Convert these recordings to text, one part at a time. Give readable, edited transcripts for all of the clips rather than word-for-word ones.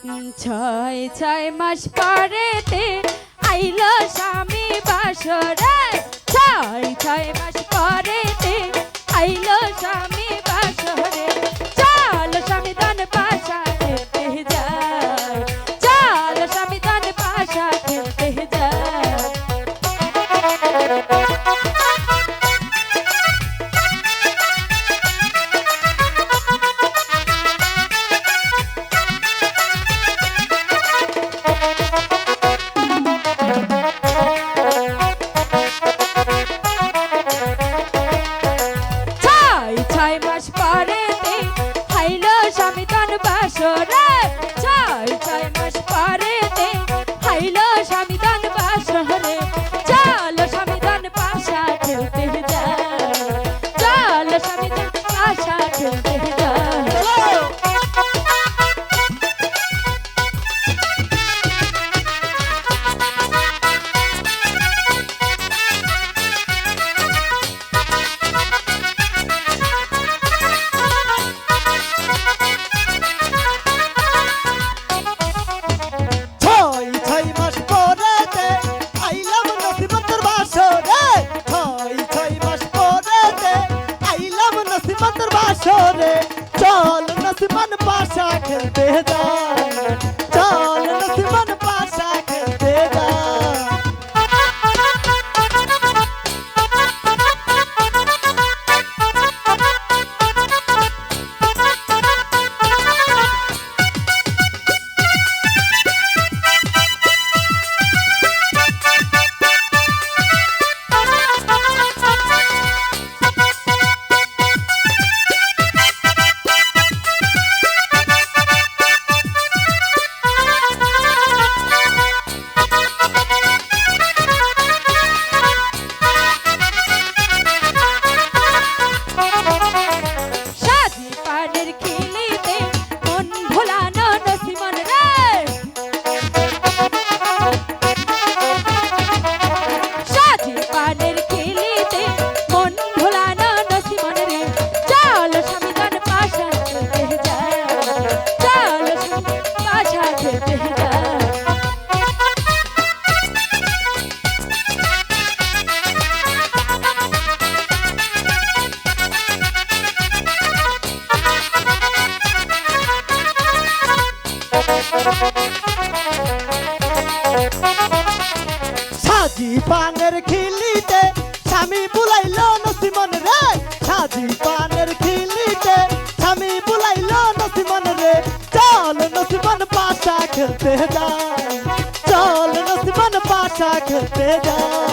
ছয় ছয় মাস পরেতে আইলো স্বামী বাসরে, ছয় ছয় মাস পরেতে আইলো স্বামী বাসরে। চল স্বামী দান পাশা খেলতে যায়, চল স্বামী দান পাশা খেলতে যায়। ছয় মাস পরেতে আইলো স্বামী দান বাসরে, ছয় ছয় মাস পরেতে আইলো স্বামী দান বাসরে। চল স্বামী দান পাশা খেলতে যায়, চল স্বামী দান পাশা খেলতে যায়। চল নসিমান পাশা খেলতে যায়, চল নসিমান পাশা খেলতে যায়। সাজি পানের খিলিতে স্বামী বুলাইলো নসিমন রে, সাজি পানের খিলিতে স্বামী বুলাইলো নসিমন রে। চল নসিমন পাশা খেলতে যায়, চল নসিমন পাশা খেলতে যায়।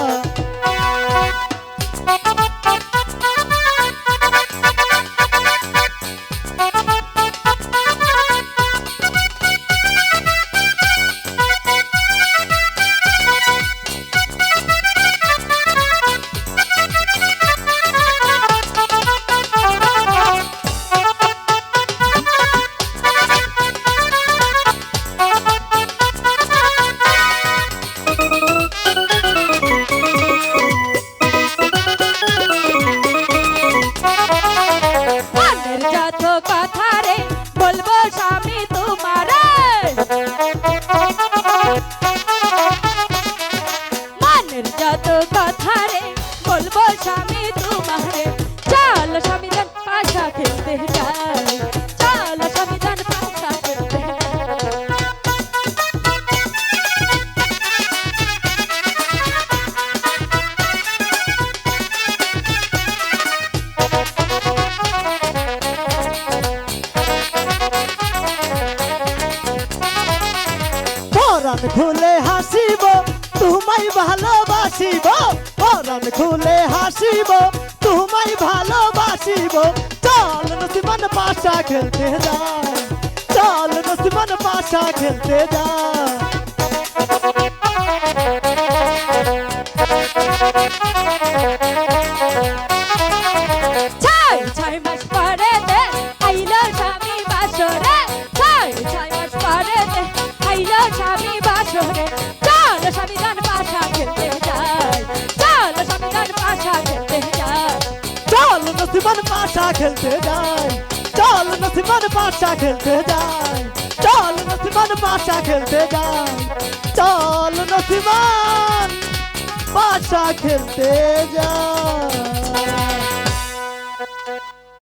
যত কথা রে বলবো স্বামী তোমারে, চল স্বামী দান পাশা খেলতে যাই, চল স্বামী দান পাশা খেলতে যাই। পরাণ খুলে হাসিব তোমায় ভালোবাসিব, পরাণ খুলে হাসিব তোমায় ভালোবাসিব। চল নসিমান পাশা খেলতে যায়, চল নসিমান পাশা খেলতে যায়। ছয় ছয় মাস পরেতে আইলো স্বামী বাসরে, ছয় ছয় মাস পরেতে আইলো স্বামী বাসরে। চল স্বামী দান পাশা খেলতে যাই, চল স্বামী দান পাশা খেলতে যাই। চল নসিমান পাশা খেলতে যায়, চল নসিমান পাশা খেলতে যায়, চল নসিমান পাশা খেলতে যাই চল নসিমান পাশা খেলতে যাই